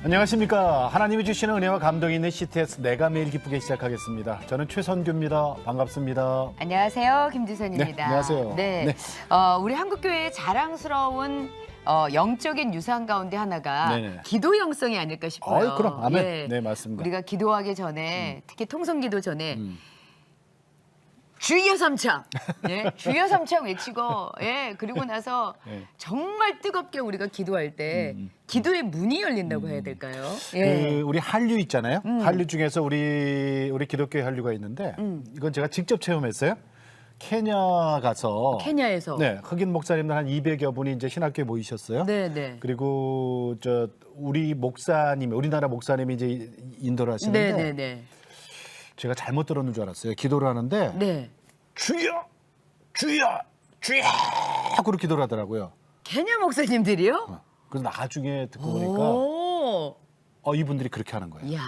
안녕하십니까. 하나님이 주시는 은혜와 감동이 있는 CTS 내가 매일 기쁘게 시작하겠습니다. 저는 최선규입니다. 반갑습니다. 안녕하세요. 김지선입니다. 네, 안녕하세요. 네, 네. 우리 한국교회의 자랑스러운 영적인 유산 가운데 하나가 네네. 기도 영성이 아닐까 싶어요. 그럼 아멘. 예. 네, 맞습니다. 우리가 기도하기 전에 특히 통성기도 전에 주여 삼창, 예, 주여 삼창 외치고, 예, 그리고 나서 네. 정말 뜨겁게 우리가 기도할 때 기도의 문이 열린다고 해야 될까요? 그 우리 한류 있잖아요. 한류 중에서 우리 기독교의 한류가 있는데 이건 제가 직접 체험했어요. 케냐 가서 케냐에서. 네, 흑인 목사님들 한 200여 분이 이제 신학교에 모이셨어요. 네, 네. 그리고 우리나라 목사님이 이제 인도를 하시는데 네, 네, 네. 제가 잘못 들었는 줄 알았어요. 기도를 하는데 네. 주여, 주여, 주여 그렇게 기도를 하더라고요. 케냐 목사님들이요? 그래서 나중에 듣고 보니까 오. 이분들이 그렇게 하는 거예요. 이야.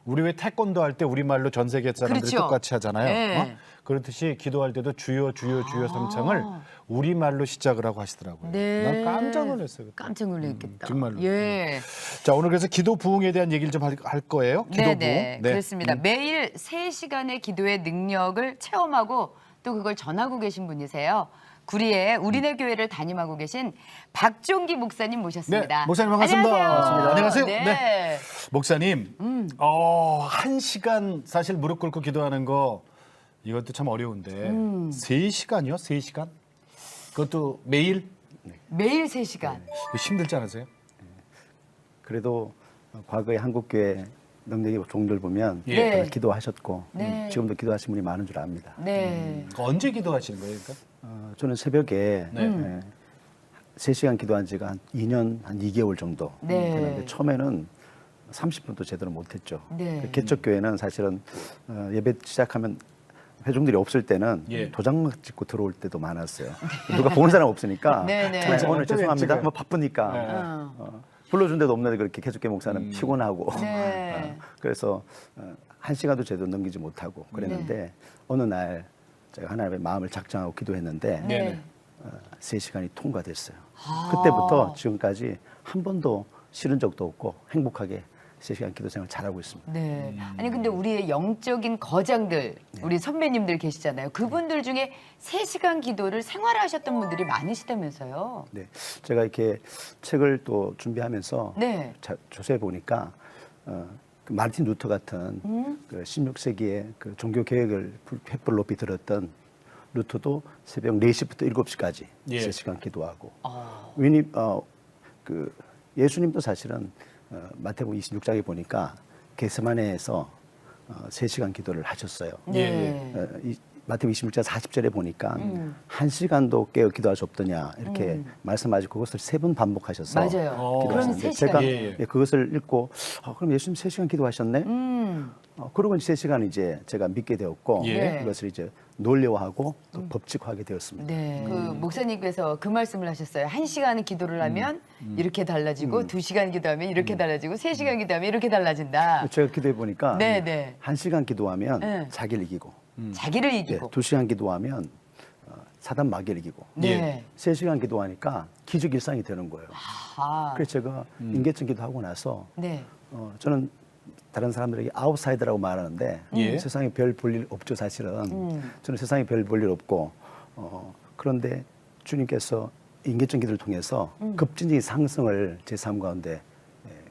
우리 왜 태권도 할 때 우리말로 전 세계 사람들이 그렇죠. 똑같이 하잖아요. 네. 그렇듯이 기도할 때도 주여, 주여, 주여 삼창을 우리말로 시작을 하고 하시더라고요. 네. 난 깜짝 놀랐어요. 그때. 깜짝 놀랐겠다. 정말로. 예. 자, 오늘 그래서 기도 부흥에 대한 얘기를 좀 할 거예요. 기도 부흥. 네, 그렇습니다. 매일 3시간의 기도의 능력을 체험하고 또 그걸 전하고 계신 분이세요. 구리에 우리네 교회를 담임하고 계신 박종기 목사님 모셨습니다. 네, 목사님 반갑습니다. 안녕하세요. 안녕하세요. 네. 네. 목사님, 1시간 사실 무릎 꿇고 기도하는 거 이것도 참 어려운데 3시간이요? 3시간? 그것도 매일? 매일 3시간. 이거 힘들지 않으세요? 그래도 과거의 한국교회 능력의 종들 보면 예. 네. 다들 기도하셨고 네. 지금도 기도하시는 분이 많은 줄 압니다. 네. 언제 기도하시는 거예요? 그러니까? 저는 새벽에 네. 3시간 기도한 지가 한 2년, 한 2개월 정도 네. 됐는데 처음에는 30분도 제대로 못했죠. 네. 그 개척교회는 사실은 예배 시작하면 회중들이 없을 때는 예. 도장막 찍고 들어올 때도 많았어요. 누가 보는 사람 없으니까 네, 네. 오늘 또 죄송합니다. 왼쪽에. 뭐 바쁘니까 어. 불러준 데도 없는데 그렇게 개척교회 목사는 피곤하고 네. 그래서 1시간도 제대로 넘기지 못하고 그랬는데 어느 날 제가 하나님의 마음을 작정하고 기도했는데 네. 3시간이 통과됐어요. 그때부터 지금까지 한 번도 싫은 적도 없고 행복하게 3시간 기도 생활 잘하고 있습니다. 네. 아니 근데 우리의 영적인 거장들, 우리 선배님들 계시잖아요. 그분들 중에 3시간 기도를 생활하셨던 분들이 많으시다면서요. 네, 제가 이렇게 책을 또 준비하면서 네. 조사해 보니까 그 마르틴 루터 같은 그 16세기의 그 종교 개혁을 횃불 높이 들었던 루터도 새벽 4시부터 7시까지 예. 3시간 기도하고 아. 그 예수님도 사실은 마태복음 26장에 보니까 겟세마네에서 3시간 기도를 하셨어요. 네. 마태복음 26장 40절에 보니까 1시간도 깨어 기도할 수 없더냐 이렇게 말씀하시고 그것을 3번 반복하셔서 맞아요. 그럼 기도하셨는데 3시간. 제가 예. 그것을 읽고 그럼 예수님 3시간 기도하셨네? 그러고 3시간 이제 제가 믿게 되었고 예. 그것을 이제 논리화하고 또 법칙화하게 되었습니다. 네. 그 목사님께서 그 말씀을 하셨어요. 1시간 기도를 하면 이렇게 달라지고 2시간 기도하면 이렇게 달라지고 3시간 기도하면 이렇게 달라진다. 제가 기도해 보니까 네, 네. 1시간 기도하면 네. 자기를 이기고 자기를 네, 이기고. 2시간 기도하면 사단 마귀를 이기고 네. 3시간 기도하니까 기적 일상이 되는 거예요. 아. 그래서 제가 인계증 기도하고 나서 네. 저는 다른 사람들에게 아웃사이더라고 말하는데 예. 세상에 별 볼 일 없죠 사실은. 저는 세상에 별 볼 일 없고 그런데 주님께서 인계증 기도를 통해서 급진적인 상승을 제 삶 가운데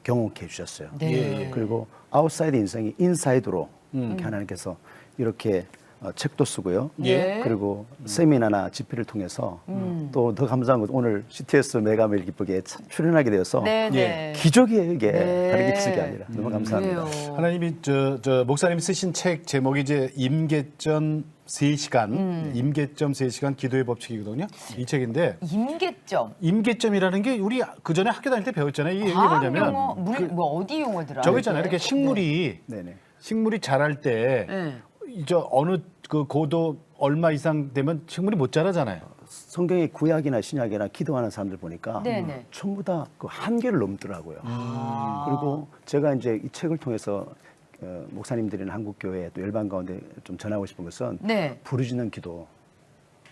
경험케 해주셨어요. 네. 그리고 아웃사이드 인생이 인사이드로 이렇게 하나님께서 이렇게 책도 쓰고요. 예. 그리고 세미나나 집회를 통해서 또 더 감사한 건 오늘 CTS 메가 매일 기쁘게 출연하게 되어서 네, 예. 네. 기적이에요 이게 네. 다른 게 기적이 아니라 너무 감사합니다. 그래요. 하나님이 목사님이 쓰신 책 제목이 이제 임계점 3시간, 임계점 3시간 기도의 법칙이거든요. 이 책인데 임계점. 임계점이라는 게 우리 그 전에 학교 다닐 때 배웠잖아요. 이게 과학 뭐냐면 용어, 뭐 어디 용어더라? 저거 있잖아요. 이렇게 식물이 네네. 식물이 자랄 때 네. 저 어느 그 고도 얼마 이상 되면 식물이 못 자라잖아요. 성경의 구약이나 신약이나 기도하는 사람들 보니까 네네. 전부 다 그 한계를 넘더라고요. 그리고 제가 이제 이 책을 통해서 목사님들이나 한국 교회 또 열방 가운데 좀 전하고 싶은 것은 네. 부르짖는 기도,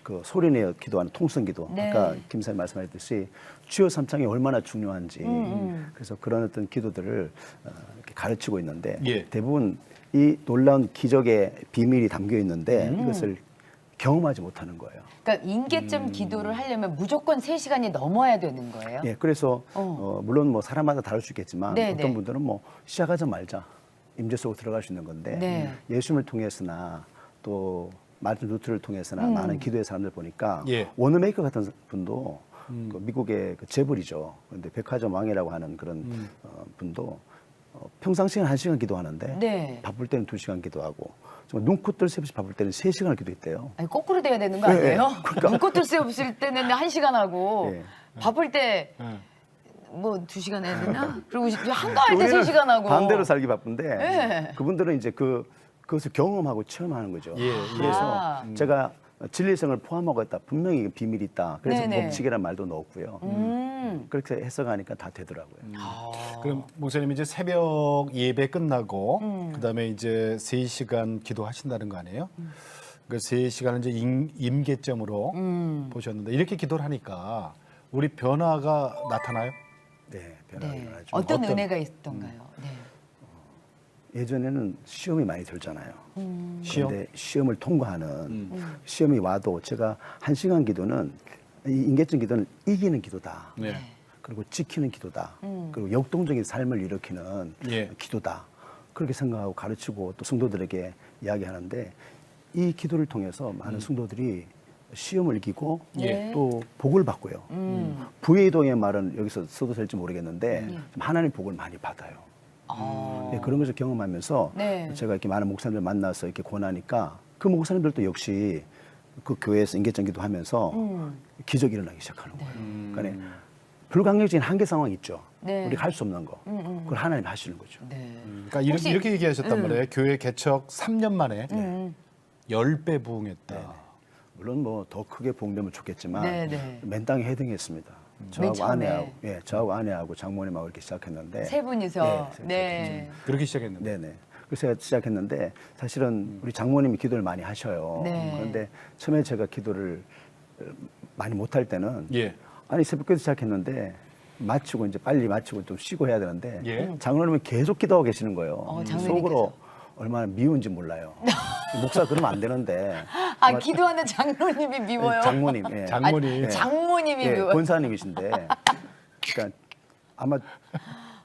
그 소리내어 기도하는 통성기도 네. 아까 김사님 말씀하셨듯이 주여 삼창이 얼마나 중요한지 그래서 그런 어떤 기도들을 이렇게 가르치고 있는데 예. 대부분 이 놀라운 기적의 비밀이 담겨 있는데 이것을 경험하지 못하는 거예요. 그러니까 임계점 기도를 하려면 무조건 3시간이 넘어야 되는 거예요? 예, 그래서 물론 뭐 사람마다 다를 수 있겠지만 네, 어떤 네. 분들은 뭐 시작하자마자 임재 속으로 들어갈 수 있는 건데 네. 예수님을 통해서나 또 마틴 루트를 통해서나 많은 기도의 사람들 보니까 예. 워너메이커 같은 분도 그 미국의 그 재벌이죠. 그런데 백화점 왕이라고 하는 그런 분도 평상시에는 1시간 기도하는데 네. 바쁠 때는 2시간 기도하고 정말 눈코 뜰 새 없이 바쁠 때는 3시간을 기도했대요. 아니, 거꾸로 돼야 되는 거 네, 아니에요? 그러니까. 눈꽃을 새 없을 때는 1시간 하고 네. 바쁠 때 예. 뭐 2시간 해야 되나? 그리고 한가할 때 우리는 3시간 하고 반대로 살기 바쁜데 네. 그분들은 이제 그것을 경험하고 체험하는 거죠. 예, 그래서 아. 제가 진리성을 포함하고 있다. 분명히 비밀이 있다. 그래서 네네. 법칙이라는 말도 넣었고요. 그렇게 해석하니까 다 되더라고요. 그럼 목사님 이제 새벽 예배 끝나고 그다음에 이제 3시간 기도하신다는 거 아니에요? 그 3시간은 이제 임계점으로 보셨는데 이렇게 기도를 하니까 우리 변화가 나타나요? 네, 변화가 네. 일어나죠. 어떤 은혜가 있던가요? 네. 예전에는 시험이 많이 들잖아요. 시험? 그런데 시험을 통과하는 시험이 와도 제가 1시간 기도는 이 임계점 기도는 이기는 기도다. 네. 그리고 지키는 기도다. 그리고 역동적인 삶을 일으키는 예. 기도다. 그렇게 생각하고 가르치고 또 성도들에게 이야기하는데 이 기도를 통해서 많은 성도들이 시험을 이기고 예. 또 복을 받고요. 부의동의 말은 여기서 써도 될지 모르겠는데 좀 하나님 복을 많이 받아요. 예, 그런 것을 경험하면서 네. 제가 이렇게 많은 목사님들 만나서 이렇게 권하니까 그 목사님들도 역시 그 교회에서 임계점 기도하면서 기적이 일어나기 시작하는 거예요. 그러니까 불가항력적인 한계 상황이 있죠. 네. 우리가 할 수 없는 거. 그걸 하나님이 하시는 거죠. 네. 그러니까 이렇게 얘기하셨단 말이에요. 교회 개척 3년 만에 10배 부흥했다. 물론 뭐 더 크게 부흥되면 좋겠지만 네, 네. 맨 땅에 헤딩했습니다. 맨 저하고 처음에. 아내하고, 저하고 아내하고 장모님하고 이렇게 시작했는데 세 분이서 네, 네. 그렇게 시작했는데. 네네. 그래서 제가 시작했는데 사실은 우리 장모님이 기도를 많이 하셔요. 네. 그런데 처음에 제가 기도를 많이 못할 때는 예. 아니 새벽기도 시작했는데 마치고 이제 빨리 마치고 좀 쉬고 해야 되는데 예. 장로님은 계속 기도하고 계시는 거예요. 장로님께서. 속으로 얼마나 미운지 몰라요. 목사 그러면 안 되는데. 아, 기도하는 장로님이 미워요. 장모님. 예. 장모님. 아, 장모님이 예, 미워요. 권사님이신데. 그러니까 아마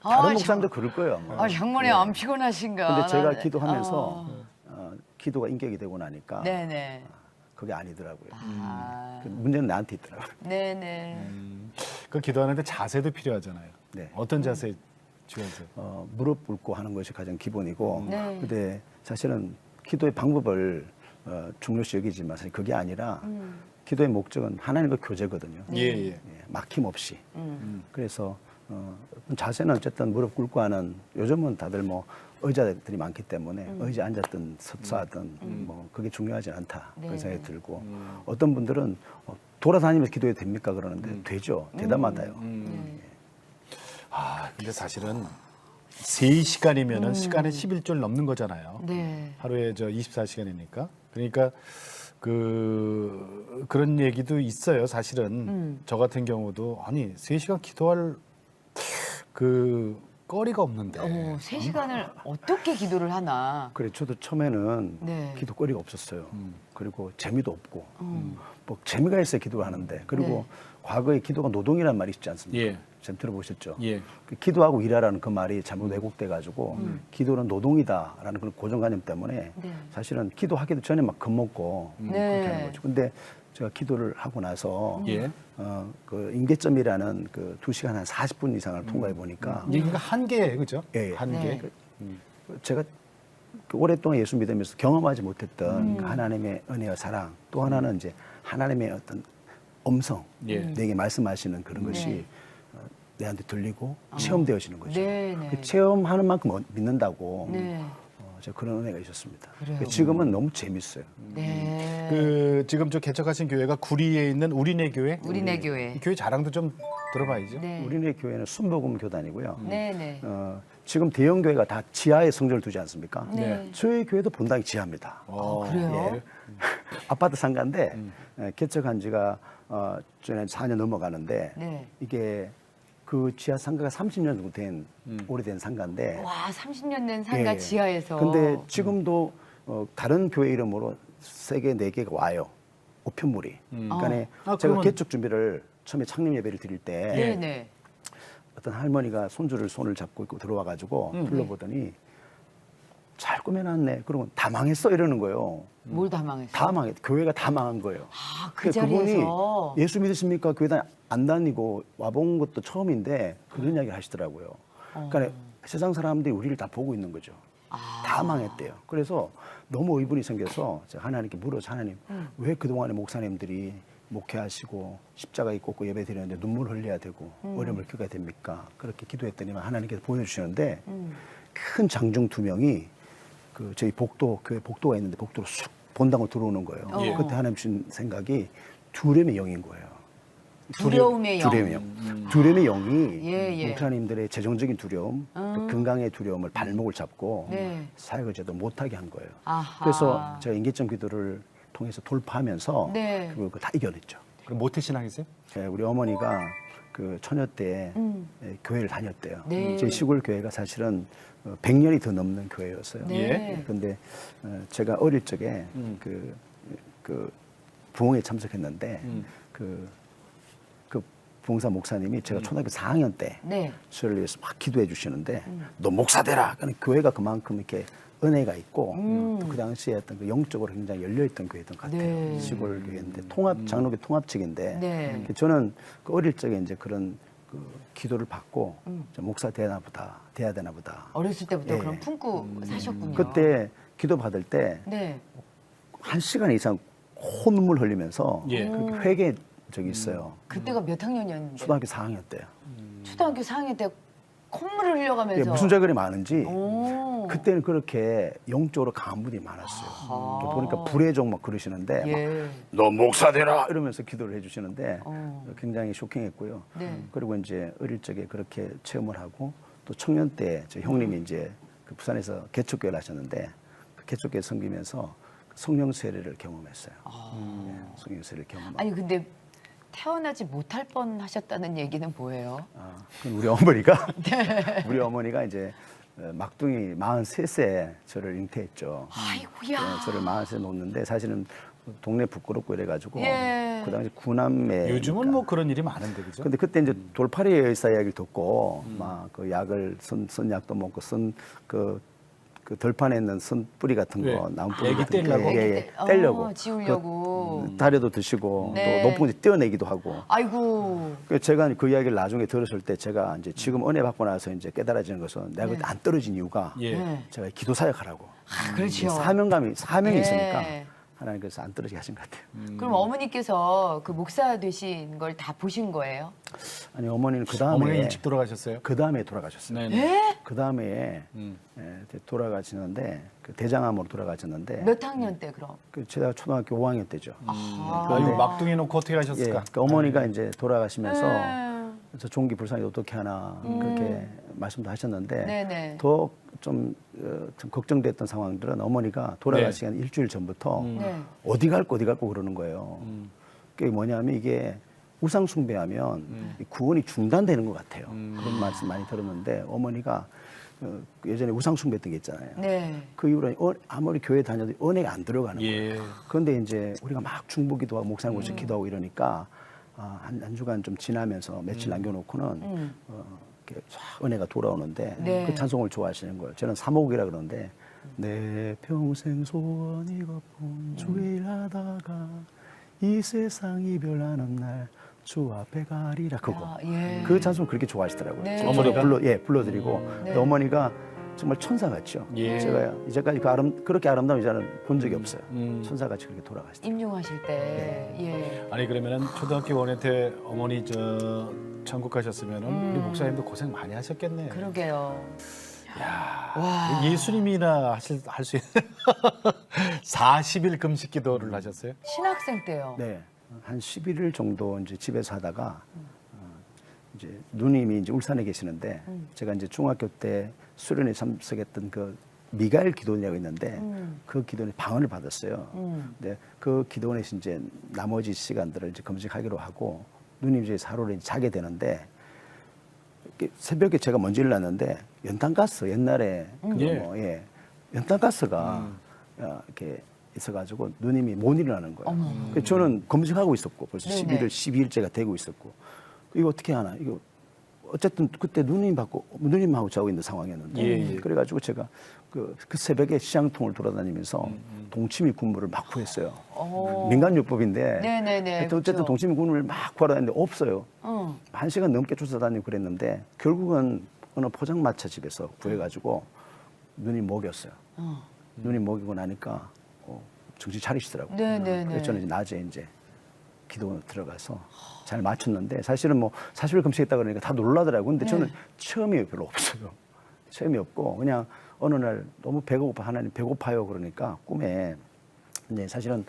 아, 다른 목사님도 그럴 거예요. 아마. 아, 장모님 안 피곤하신가? 근데 제가 나는- 기도하면서 기도가 인격이 되고 나니까 네네. 그게 아니더라고요. 아, 그 문제는 나한테 있더라고요. 네네. 그 기도하는데 자세도 필요하잖아요. 네. 어떤 자세 중요하세요? 무릎 꿇고 하는 것이 가장 기본이고 네. 근데 사실은 기도의 방법을 중요시 여기지만 사실 그게 아니라 기도의 목적은 하나님과 교제거든요. 예, 예. 예, 막힘없이. 그래서 자세는 어쨌든 무릎 꿇고 하는 요즘은 다들 뭐 의자들이 많기 때문에 의자 앉았든 서하든 뭐 그게 중요하지 않다 네. 그런 생각이 들고 어떤 분들은 돌아다니면서 기도해도 됩니까 그러는데 되죠. 대담하다요. 아, 근데 사실은 3시간이면은 시간의 11조를 넘는 거잖아요. 네. 하루에 24시간이니까. 그러니까 그런 얘기도 있어요. 사실은 저 같은 경우도 아니 3시간 기도할 그 거리가 없는데. 3시간을 어떻게 기도를 하나? 그래 저도 처음에는 네. 기도거리가 없었어요. 그리고 재미도 없고 뭐 재미가 있어야 기도를 하는데 그리고 네. 과거에 기도가 노동이라는 말이 있지 않습니까? 예. 좀 들어보셨죠? 예. 그 기도하고 일하라는 그 말이 잘못 왜곡돼 가지고 기도는 노동이다라는 그런 고정관념 때문에 네. 사실은 기도하기도 전에 막 겁먹고 네. 그렇게 하는 거죠. 근데 제가 기도를 하고 나서 예. 그 임계점이라는 그 2시간 한 40분 이상을 통과해 보니까 이게 한계예요, 그죠? 예, 예. 한계. 네. 제가 그 오랫동안 예수 믿으면서 경험하지 못했던 그 하나님의 은혜와 사랑 또 하나는 이제 하나님의 어떤 음성 예. 내게 말씀하시는 그런 것이 내한테 들리고 체험되어지는 거죠. 네, 네. 그 체험하는 만큼 믿는다고 네. 제가 그런 은혜가 있었습니다. 그래요. 지금은 너무 재밌어요. 네. 그 지금 저 개척하신 교회가 구리에 있는 우리네 교회. 우리네 교회. 이 교회 자랑도 좀 들어봐야죠. 네. 우리네 교회는 순복음 교단이고요. 네네. 지금 대형 교회가 다 지하에 성전을 두지 않습니까? 네. 저희 교회도 본당이 지하입니다. 어, 그래요? 아파트 상가인데 개척한 지가 전에 4년 넘어가는데 네. 이게 그 지하 상가가 30년 정도 된 오래된 상가인데 와, 30년 된 상가 예. 지하에서. 근데 지금도 다른 교회 이름으로 3개, 4개가 와요. 우편물이. 그러니까 아, 제가 그러면- 개척 준비를 처음에 창립 예배를 드릴 때 네네. 어떤 할머니가 손주를 손을 잡고 있고 들어와 가지고 불러보더니 잘 꾸며놨네. 그러면 다 망했어 이러는 거예요. 뭘 다 망했어요? 다 망했. 교회가 다 망한 거예요. 아, 그 그러니까 그분이 자리에서. 예수 믿으십니까? 교회 안 다니고 와본 것도 처음인데 그런 이야기를 하시더라고요. 그러니까 세상 사람들이 우리를 다 보고 있는 거죠. 다 망했대요. 그래서 너무 의문이 생겨서 제가 하나님께 물어서 하나님 왜 그동안에 목사님들이 목회하시고 십자가 입고 예배 드리는데 눈물 흘려야 되고 어려움을 겪어야 됩니까? 그렇게 기도했더니만 하나님께서 보여주시는데 큰 장중 2명이 그 저희 교회 복도가 있는데 복도로 쑥 본당으로 들어오는 거예요. 예. 그때 하나님 주신 생각이 두려움의 영인 거예요. 두려움의 영. 두려움의 영. 두려움의 영이 예. 목사님들의 재정적인 두려움, 또 건강의 두려움을 발목을 잡고 네. 사역을 제대로 못하게 한 거예요. 아하. 그래서 제가 인계점 기도를 통해서 돌파하면서 네. 그걸 다 이겨냈죠. 그럼 모태신앙이세요? 예, 우리 어머니가 그 처녀 때 교회를 다녔대요. 네. 제 시골 교회가 사실은 100년이 더 넘는 교회였어요. 네. 그런데 제가 어릴 적에 그 부흥회 참석했는데 그 부흥사 목사님이 제가 초등학교 4학년 때 네. 저를 위해서 막 기도해 주시는데 너 목사 되라. 그러니까 교회가 그만큼 이렇게 은혜가 있고 또 그 당시에 어떤 그 영적으로 굉장히 열려있던 교회였던 것 같아요. 네. 시골 교회인데 장로교 통합측인데 네. 저는 그 어릴 적에 이제 그런 그 기도를 받고 저 목사 돼야 되나 보다. 어렸을 때부터 예. 그럼 품고 사셨군요. 그때 기도 받을 때 네. 1시간 이상 콧눈물 흘리면서 예. 그렇게 회개한 적이 있어요. 그때가 몇 학년이었는데? 초등학교 4학년 때요. 초등학교 4학년 때 콧물을 흘려가면서. 예, 무슨 자결이 많은지 오. 그때는 그렇게 영적으로 강한 분이 많았어요. 또 보니까 불의 종 막 그러시는데 예. 막 너 목사 되라 이러면서 기도를 해주시는데 어. 굉장히 쇼킹했고요. 네. 그리고 이제 어릴 적에 그렇게 체험을 하고 또 청년 때 저 형님이 이제 그 부산에서 개척교회를 하셨는데 그 개척교회 섬기면서 성령 세례를 경험했어요. 예, 성령 세례를 경험하고. 아니 근데 태어나지 못할 뻔 하셨다는 얘기는 뭐예요? 그건 우리 어머니가 우리 어머니가 이제 막둥이 43세에 저를 잉태했죠. 아이고야. 저를 43세 놓는데 사실은 동네 부끄럽고 이래가지고 예. 그 당시 구남매 요즘은 뭐 그런 일이 많은데 그죠? 근데 그때 이제 돌팔이 의사 이야기를 듣고 막 그 약을 쓴 약도 먹고 그 덜판에 있는 쓴 뿌리 같은 왜? 거 나무 뿌리 애기 같은 거 떼려고? 떼려고 지우려고. 그 다리도 드시고 네. 또 높은 곳에 떼어내기도 하고 아이고. 그래서 제가 그 이야기를 나중에 들었을 때 제가 이제 지금 은혜 받고 나서 이제 깨달아지는 것은 내가 그때 안 떨어진 이유가 예. 네. 제가 기도 사역하라고 아, 그렇죠. 사명이 예. 있으니까 하나님께서 안 떨어지게 하신 것 같아요. 그럼 어머니께서 그 목사 되신 걸 다 보신 거예요? 아니 어머니는 그 어머니 다음에 일찍 돌아가셨어요? 그 다음에 돌아가셨어요. 네네. 예? 그 다음에 돌아가시는데 그 대장암으로 돌아가셨는데 몇 학년 때 그럼? 그 제가 초등학교 5학년 때죠. 아유 막둥이 놓고 어떻게 예, 하셨을까? 그러니까 어머니가 이제 돌아가시면서 네. 저 종기 불쌍히 어떻게 하나 그렇게 말씀도 하셨는데 네네. 더 좀 걱정됐던 상황들은 어머니가 돌아가시기 한 일주일 전부터 네. 어디 갈고 그러는 거예요. 그게 뭐냐면 이게 우상 숭배하면 이 구원이 중단되는 것 같아요. 그런 말씀 많이 들었는데 어머니가 예전에 우상 숭배했던 게 있잖아요. 네. 그 이후로 아무리 교회 다녀도 은혜가 안 들어가는 거예요. 예. 그런데 이제 우리가 막 중보기도 하고 목사님 모셔 기도하고 이러니까 한 주간 좀 지나면서 며칠 남겨놓고는 이렇게 쫙 은혜가 돌아오는데 네. 그 찬송을 좋아하시는 거예요. 저는 사목이라 그러는데 내 평생 소원이거뿐 주일 하다가 이 세상 이별하는 날 주 앞에 가리라 그거. 아, 예. 그 찬송 그렇게 좋아하시더라고요. 네. 저도 어머니가? 불러드리고 네. 어머니가 정말 천사 같죠. 예. 제가 이제까지 그렇게 아름다운 여자는 본 적이 없어요. 천사 같이 그렇게 돌아가시더라고요. 임종하실 때. 예. 아니 그러면은 초등학교 5학년 때 어머니 저 천국 가셨으면은 우리 목사님도 고생 많이 하셨겠네. 그러게요. 야, 와. 예수님이나 할 수 있는 40일 금식 기도를 하셨어요? 신학생 때요. 네, 한 11일 정도 이제 집에서 하다가 이제 누님이 이제 울산에 계시는데 제가 이제 중학교 때 수련회 참석했던 그 미가엘 기도원이라고 있는데 그 기도원에 방언을 받았어요. 근데 그 기도원에서 이제 나머지 시간들을 이제 금식하기로 하고 누님 이제 하루를 자게 되는데 새벽에 제가 먼저 일어났는데 연탄가스 옛날에 연탄가스가 이렇게 있어가지고 누님이 못 일어나는 거예요. 그래서 저는 검색하고 있었고 벌써 네네. 12일째가 되고 있었고 이거 어떻게 하나 이거 어쨌든 그때 누님하고 자고 있는 상황이었는데 그래가지고 제가 그 새벽에 시장통을 돌아다니면서 동치미 국물을 막 구했어요. 민간요법인데 네네네. 어쨌든 그렇죠. 동치미 국물을 막 구하러 다녔는데 없어요. 1시간 넘게 쫓아다니고 그랬는데 결국은 어느 포장마차 집에서 구해가지고 누님 먹였어요. 누님 먹이고 나니까 정신 차리시더라고요. 네네네. 그래서 저는 이제 낮에 이제 기도 들어가서 잘 맞췄는데 사실은 뭐 40일 금식했다 그러니까 다 놀라더라고요. 근데 저는 체험이 별로 없어요. 체험이 없고 그냥 어느 날 너무 배고파 하나님 배고파요 그러니까 꿈에 이제 사실은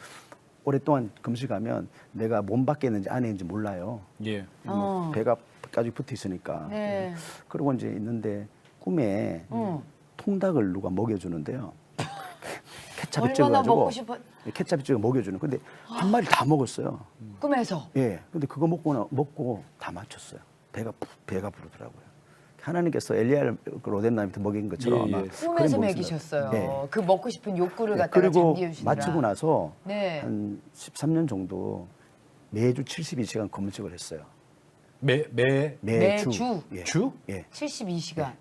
오랫동안 금식하면 내가 몸 밖에 있는지 안에 있는지 몰라요. 예. 뭐 배가까지 붙어 있으니까. 네. 그러고 이제 있는데 꿈에 통닭을 누가 먹여주는데요. 케찹에 얼마나 찍어가지고 먹고 싶어? 케찹에 찍어 먹여주는. 근데 한 마리 다 먹었어요. 꿈에서. 예. 근데 그거 먹고 다 맞췄어요. 배가 부르더라고요. 하나님께서 엘리야를 로뎀나무한테 먹인 것처럼 예, 예. 아마 꿈에서 그런 먹이셨어요. 예. 그 먹고 싶은 욕구를 갖다가 그리고 잠재우시느라. 맞추고 나서 네. 한 13년 정도 매주 72시간 검식을 했어요. 매주? 예. 주? 예. 72시간.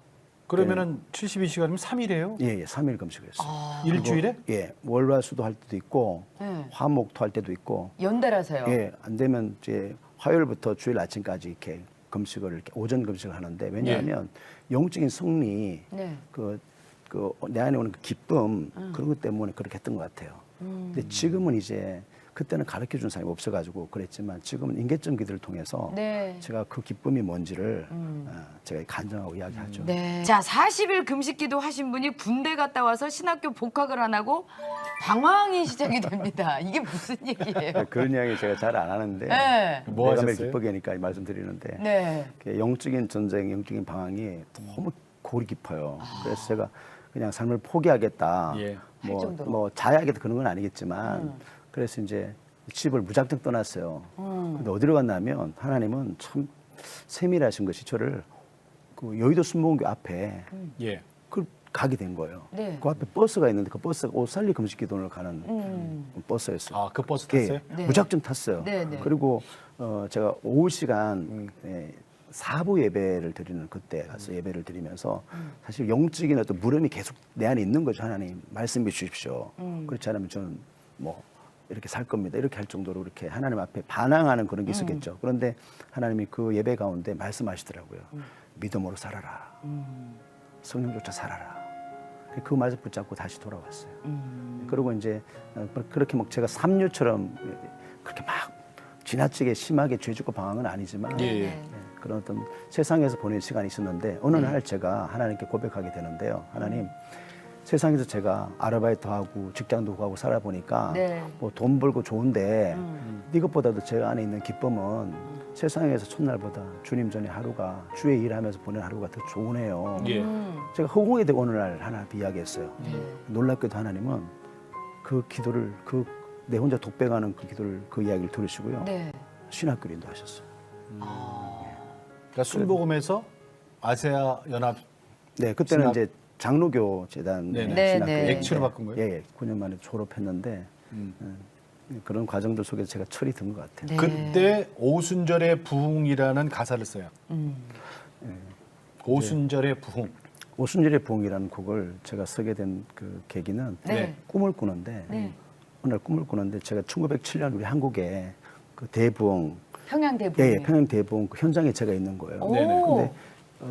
그러면은 72시간이면 3일이에요? 예, 3일 검식을 했어요. 일주일에? 예, 월화수도 할 때도 있고 네. 화목도 할 때도 있고 연달아서요. 예, 안 되면 이제 화요일부터 주일 아침까지 이렇게 검식을 이렇게 오전 검식을 하는데 왜냐하면 영적인 승리 네. 내 안에 오는 그 기쁨 그런 것 때문에 그렇게 했던 것 같아요. 근데 지금은 이제 그때는 가르쳐 준 사람이 없어가지고 그랬지만 지금은 인계점 기도를 통해서 네. 제가 그 기쁨이 뭔지를 제가 간증하고 이야기하죠. 네. 자, 40일 금식기도 하신 분이 군대 갔다 와서 신학교 복학을 안 하고 방황이 시작이 됩니다. 이게 무슨 얘기예요? 그런 이야기 제가 잘 안 하는데 네. 뭐 내가 매일 하셨어요? 기쁘게 하니까 말씀드리는데 네. 영적인 전쟁, 영적인 방황이 너무 골이 깊어요. 그래서 제가 그냥 삶을 포기하겠다. 예. 할 정도로. 뭐 자야겠다 그런 건 아니겠지만 그래서 이제 집을 무작정 떠났어요. 근데 어디로 갔냐면 하나님은 참 세밀하신 것이 저를 그 여의도 순복음교 앞에 예. 그 가게 된 거예요. 네. 그 앞에 버스가 있는데 그 버스가 오살리 금식기도원을 가는 버스였어요. 아, 그 버스 탔어요? 예, 네. 무작정 탔어요. 네, 네. 그리고 제가 오후 시간 사부 예배를 드리는 그때 가서 예배를 드리면서 사실 영적인 어떤 물음이 계속 내 안에 있는 거죠. 하나님 말씀해 주십시오. 그렇지 않으면 저는 뭐 이렇게 살 겁니다. 이렇게 할 정도로 이렇게 하나님 앞에 반항하는 그런 게 있었겠죠. 그런데 하나님이 그 예배 가운데 말씀하시더라고요. 믿음으로 살아라. 성령 쫓아 살아라. 그 말씀 붙잡고 다시 돌아왔어요. 그리고 이제 그렇게 막 제가 삼류처럼 그렇게 막 지나치게 심하게 죄짓고 방황은 아니지만 예, 예. 네. 그런 어떤 세상에서 보낸 시간이 있었는데 어느 날 제가 하나님께 고백하게 되는데요. 하나님 세상에서 제가 아르바이트하고 직장도 구하고 살아보니까 네. 뭐 돈 벌고 좋은데 이것보다도 제 안에 있는 기쁨은 세상에서 첫날보다 주님 전에 하루가 주의 일하면서 보낸 하루가 더 좋으네요. 예. 제가 허공에 대고 어느 날 하나 이야기했어요. 네. 놀랍게도 하나님은 그 기도를 내 혼자 독백하는 그 기도를 그 이야기를 들으시고요. 네. 신학교를 인도하셨어요. 그러니까 순복음에서 아세아 연합 네, 그때는 신학- 이제 장로교 재단 네네. 네, 신학교 네. 액추로 바꾼 거예요? 예, 9년 만에 졸업했는데 그런 과정들 속에서 제가 철이 든 것 같아요. 네. 그때 오순절의 부흥이라는 가사를 써요. 오순절의 부흥. 오순절의 부흥이라는 곡을 제가 쓰게 된 그 계기는 네. 꿈을 꾸는데 네. 어느 날 꿈을 꾸는데 제가 1907년 우리 한국에 그 대부흥 평양 대부흥. 예, 평양 대부흥 그 현장에 제가 있는 거예요. 오. 네네. 근데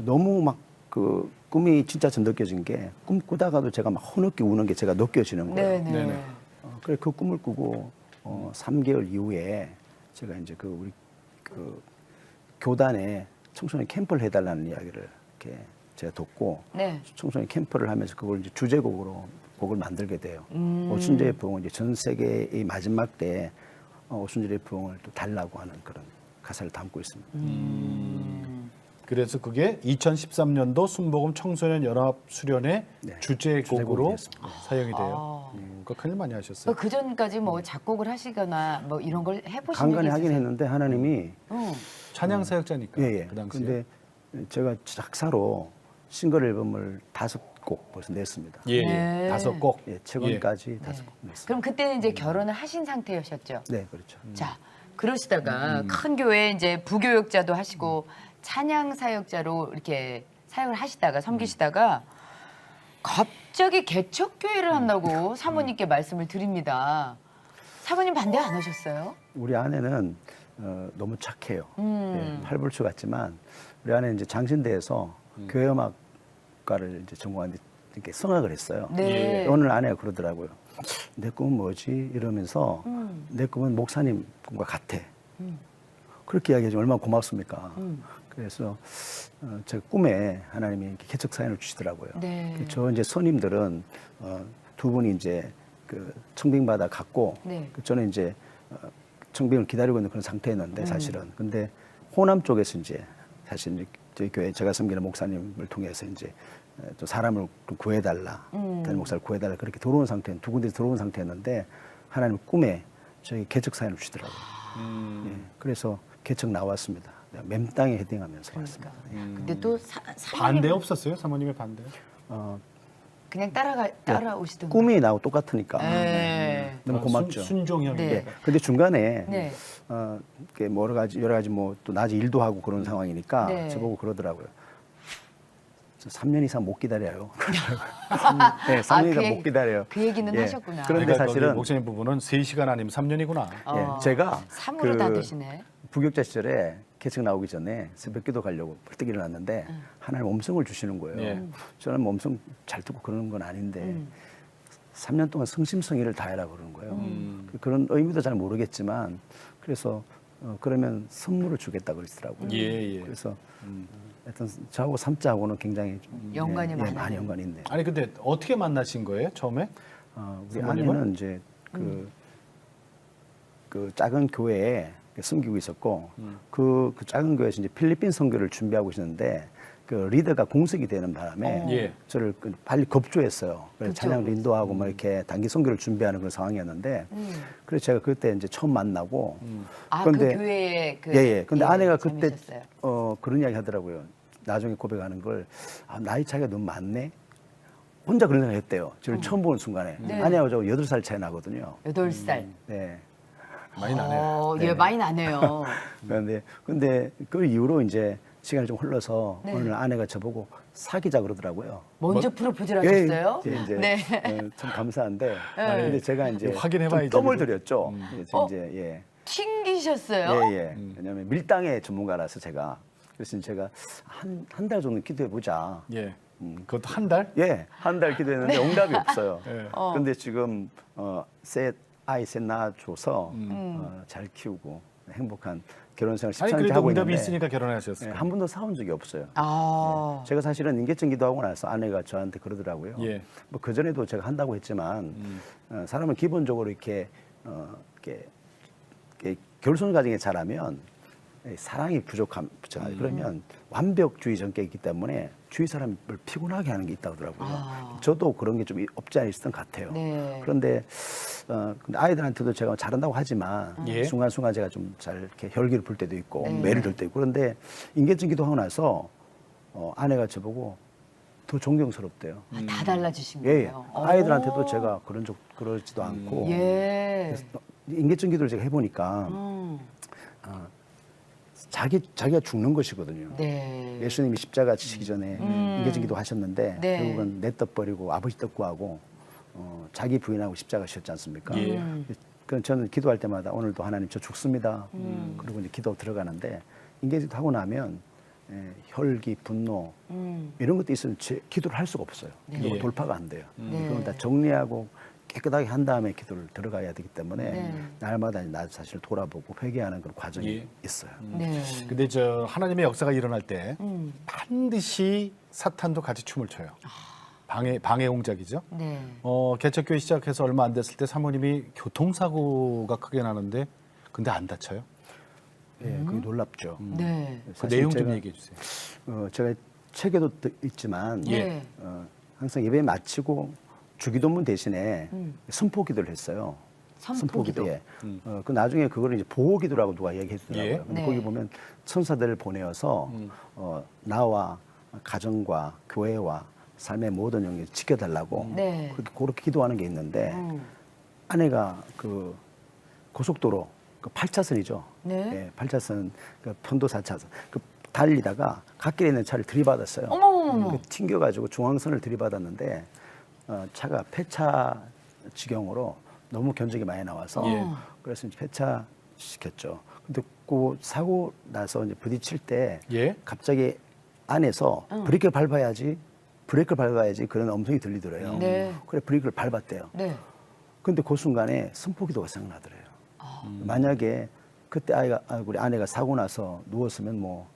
너무 막 그 꿈이 진짜 전 느껴진 게 꿈 꾸다가도 제가 막 흐느끼 우는 게 제가 느껴지는 거예요. 네네. 네네. 그래 그 꿈을 꾸고 3개월 이후에 제가 이제 그 우리 그 교단에 청소년 캠프를 해달라는 이야기를 이렇게 제가 듣고 네. 청소년 캠프를 하면서 그걸 이제 주제곡으로 곡을 만들게 돼요. 오순절의 부흥은 이제 전 세계의 마지막 때 오순절의 부흥을 또 달라고 하는 그런 가사를 담고 있습니다. 그래서 그게 2013년도 순복음 청소년 연합 수련회 네. 주제곡으로 주제곡이 됐습니다. 사용이 돼요. 그 큰일 많이 하셨어요. 그 전까지 뭐 작곡을 하시거나 뭐 이런 걸 해보신 적이 간간히 하긴 있으세요? 했는데 하나님이 찬양 사역자니까 예, 예. 그 당시에. 근데 제가 작사로 싱글 앨범을 5곡 벌써 냈습니다. 예, 네. 예. 5곡. 예, 최근까지 5곡 냈습니다. 그럼 그때는 이제 결혼을 하신 상태였었죠. 네, 그렇죠. 자, 그러시다가 큰 교회 이제 부교육자도 하시고 찬양 사역자로 이렇게 사역을 하시다가 섬기시다가 갑자기 개척교회를 한다고 사모님께 말씀을 드립니다. 사모님 반대 안 하셨어요? 우리 아내는 너무 착해요. 예, 팔불출 같지만 우리 아내는 이제 장신대에서 교회음악과를 이제 전공하는데 이렇게 성악을 했어요. 네. 오늘 아내가 그러더라고요. 내 꿈은 뭐지? 이러면서 내 꿈은 목사님 꿈과 같아. 그렇게 이야기해주면 얼마나 고맙습니까? 그래서 제 꿈에 하나님이 이렇게 개척 사연을 주시더라고요. 네. 저 이제 선임들은 두 분이 이제 그 청빙받아 갔고 네. 저는 이제 청빙을 기다리고 있는 그런 상태였는데 사실은 근데 호남 쪽에서 이제 사실 이제 저희 교회 제가 섬기는 목사님을 통해서 이제 또 사람을 좀 구해달라, 다른 목사를 구해달라 그렇게 들어온 상태, 두 군데서 들어온 상태였는데 하나님 꿈에 저희 개척 사연을 주시더라고요. 예, 그래서 개척 나왔습니다. 맴땅에 헤딩하면서 왔습니다. 근데 또 반대 없었어요? 사모님의 반대? 그냥 따라오시던 꿈이 나하고 똑같으니까 네. 너무 고맙죠. 순종형. 네. 예. 근데 중간에 네. 이렇게 뭐 여러 가지 뭐 또 낮에 일도 하고 그런 상황이니까 네. 저보고 그러더라고요. 저 3년 이상 못 기다려요. 네, 3년 이상 못 기다려요. 그 얘기는 예. 하셨구나. 그런데 그러니까 사실은 거기 목사님 부부는 3시간 아니면 3년이구나. 예, 제가 3으로 다 되시네. 부교육자 시절에 개척 나오기 전에 새벽기도 가려고 벌떡 일어났는데 하나님 음성을 주시는 거예요. 예. 저는 뭐 음성 잘 듣고 그러는 건 아닌데 3년 동안 성심성의를 다해라 그러는 거예요. 그런 의미도 잘 모르겠지만 그래서 그러면 선물을 주겠다 그러시더라고요. 예, 예. 그래서 하여튼 저하고 삼자하고는 굉장히 좀 연관이 많아요. 많이 연관이 있네요. 아니 근데 어떻게 만나신 거예요? 처음에? 우리 사모님은? 아내는 이제 그 작은 교회에 섬기고 있었고 그 작은 교회에서 이제 필리핀 선교를 준비하고 있었는데 그 리더가 공석이 되는 바람에 예. 저를 빨리 겁주했어요. 그래서 그쵸. 찬양 인도하고 뭐 이렇게 단기 선교를 준비하는 그런 상황이었는데 그래서 제가 그때 이제 처음 만나고 그 교회에 그 예. 근데 아내가 그때 재미있었어요. 그런 이야기 하더라고요. 나중에 고백하는 걸 나이 차이가 너무 많네. 혼자 그런 생각 했대요. 저를 처음 보는 순간에. 네. 아내하고 저 8살 차이 나거든요. 8살. 네. 많이 나네요. 예, 많이 나네요. 근데 그 이후로 이제 시간이 좀 흘러서 네. 오늘 아내가 저보고 사귀자 그러더라고요. 먼저 프로포즈를 하셨어요? 이제 네. 참 감사한데 근데 제가 이제 확인해봐야지, 좀 뜸을 그죠? 들였죠. 어? 이제 튕기셨어요? 예. 왜냐하면 밀당의 전문가라서 제가 그래서 제가 한 달 정도 기도해 보자. 예. 그것도 한 달? 예, 한 달 기도했는데 응답이 없어요. 예. 근데 지금 셋 낳아줘서 잘 키우고 행복한 결혼 생활 아니 14년째 그래도 하고 응답이 있는데 있으니까 결혼하셨을 예, 거예요. 한 번도 싸운 적이 없어요. 아. 제가 사실은 인계증 기도하고 나서 아내가 저한테 그러더라고요. 예. 뭐 그 전에도 제가 한다고 했지만 사람은 기본적으로 이렇게 결손 과정에 자라면 사랑이 부족하잖아요. 그러면 완벽주의 전격이 있기 때문에 주위 사람을 피곤하게 하는 게 있다고 하더라고요. 저도 그런 게 좀 없지 않아 있었던 것 같아요. 네. 그런데 근데 아이들한테도 제가 잘한다고 하지만 예. 순간순간 제가 좀 잘 이렇게 혈기를 불 때도 있고 네. 매를 들 때도 있고 그런데 인계증 기도하고 나서 아내가 저보고 더 존경스럽대요. 다 달라지신 예, 예. 거예요. 아이들한테도 제가 그러지도 않고 예. 인계증 기도를 제가 해보니까 자기가 죽는 것이거든요. 네. 예수님이 십자가 지시기 전에 인계증 기도 하셨는데 네. 결국은 내 떡 버리고 아버지 떡 구하고 자기 부인하고 십자가 지셨지 않습니까? 예. 그럼 저는 기도할 때마다 오늘도 하나님 저 죽습니다. 그리고 이제 기도 들어가는데 인계기도 하고 나면 혈기, 분노 이런 것도 있으면 기도를 할 수가 없어요. 기도가 예. 돌파가 안 돼요. 네. 그건 다 정리하고 깨끗하게 한 다음에 기도를 들어가야 되기 때문에 네. 날마다 나 자신을 돌아보고 회개하는 그런 과정이 예. 있어요. 네. 근데 저 하나님의 역사가 일어날 때 반드시 사탄도 같이 춤을 춰요. 방해 공작이죠. 네. 개척교회 시작해서 얼마 안 됐을 때 사모님이 교통사고가 크게 나는데 근데 안 다쳐요? 예, 그게 놀랍죠. 네. 그 사실 내용 좀 제가, 얘기해 주세요. 제가 책에도 있지만 네. 항상 예배 마치고 주기도문 대신에 선포기도를 했어요. 선포기도. 예. 그 나중에 그거를 이제 보호기도라고 누가 얘기했더라고요. 예. 근데 네. 거기 보면 천사들을 보내어서 나와 가정과 교회와 삶의 모든 영역을 지켜달라고 네. 그렇게 기도하는 게 있는데 아내가 그 고속도로 그 8차선이죠. 네. 예, 8차선 그 편도 4차선 그 달리다가 갓길에 있는 차를 들이받았어요. 어머머머. 그 튕겨가지고 중앙선을 들이받았는데 차가 폐차 지경으로 너무 견적이 많이 나와서 예. 그래서 이제 폐차 시켰죠. 근데 그 사고 나서 이제 부딪힐 때 예. 갑자기 안에서 브레이크를 밟아야지 그런 음성이 들리더래요. 네. 그래 브레이크를 밟았대요. 네. 근데 그 순간에 선포기도가 생각나더래요. 만약에 그때 우리 아내가 사고 나서 누웠으면 뭐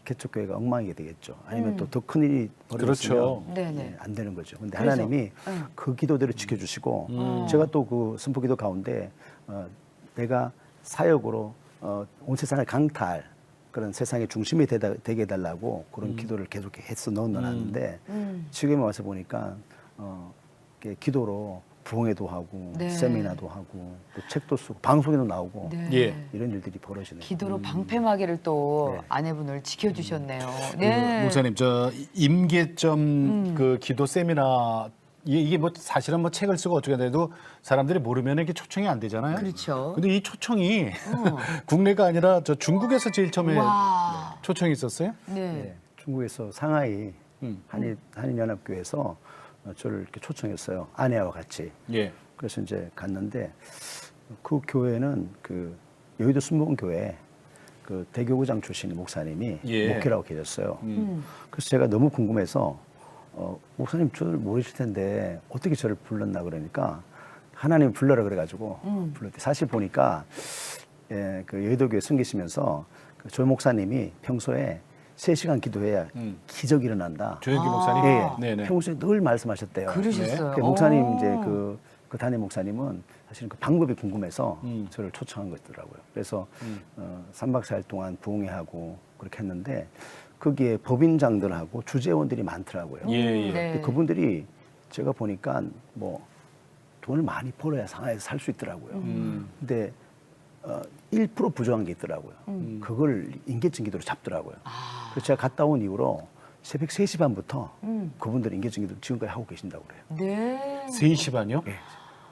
개척교회가 엉망이 되겠죠. 아니면 또 더 큰 일이 벌어졌으면 그렇죠. 네네. 안 되는 거죠. 근데 그래서, 하나님이 그 기도들을 지켜주시고 제가 또 그 선포기도 가운데 내가 사역으로 온 세상을 강탈 그런 세상의 중심이 되게 해달라고 그런 기도를 계속 해서 넣어놨는데 지금에 와서 보니까 이렇게 기도로 부흥회도 하고 네. 세미나도 하고 또 책도 쓰고 방송에도 나오고 네. 예. 이런 일들이 벌어지네요. 기도로 방패막이를 또 네. 아내분을 지켜주셨네요. 그 네. 목사님 저 임계점 그 기도 세미나 이게 뭐 사실은 뭐 책을 쓰고 어떻게 해도 사람들이 모르면 이게 초청이 안 되잖아요. 그렇죠. 근데 이 초청이 국내가 아니라 저 중국에서 제일 처음에 와. 초청이 있었어요. 네. 네, 중국에서 상하이 한인연합교회에서 저를 이렇게 초청했어요. 아내와 같이. 예. 그래서 이제 갔는데 그 교회는 그 여의도 순복음교회 그 대교구장 출신 목사님이 예. 목회라고 계셨어요. 그래서 제가 너무 궁금해서 목사님 저를 모르실 텐데 어떻게 저를 불렀나 그러니까 하나님 불러라 그래가지고 불렀대. 사실 보니까 그 여의도교회 숨기시면서 그 조 목사님이 평소에 3시간 기도해야 기적이 일어난다. 조영기 목사님. 예, 네네. 평소에 늘 말씀하셨대요. 그러셨어요. 그 목사님 오. 이제 그 담임 목사님은 사실은 그 방법이 궁금해서 저를 초청한 거더라고요. 그래서 3박 4일 동안 부흥회하고 그렇게 했는데 거기에 법인장들하고 주재원들이 많더라고요. 예, 예. 네. 근데 그분들이 제가 보니까 뭐 돈을 많이 벌어야 상하이에서 살 수 있더라고요. 근데 1% 부족한 게 있더라고요. 그걸 인계증 기도로 잡더라고요. 그래서 제가 갔다 온 이후로 새벽 3시 반부터 그분들이 인계증 기도 지금까지 하고 계신다고 그래요. 네. 3시 반이요? 예.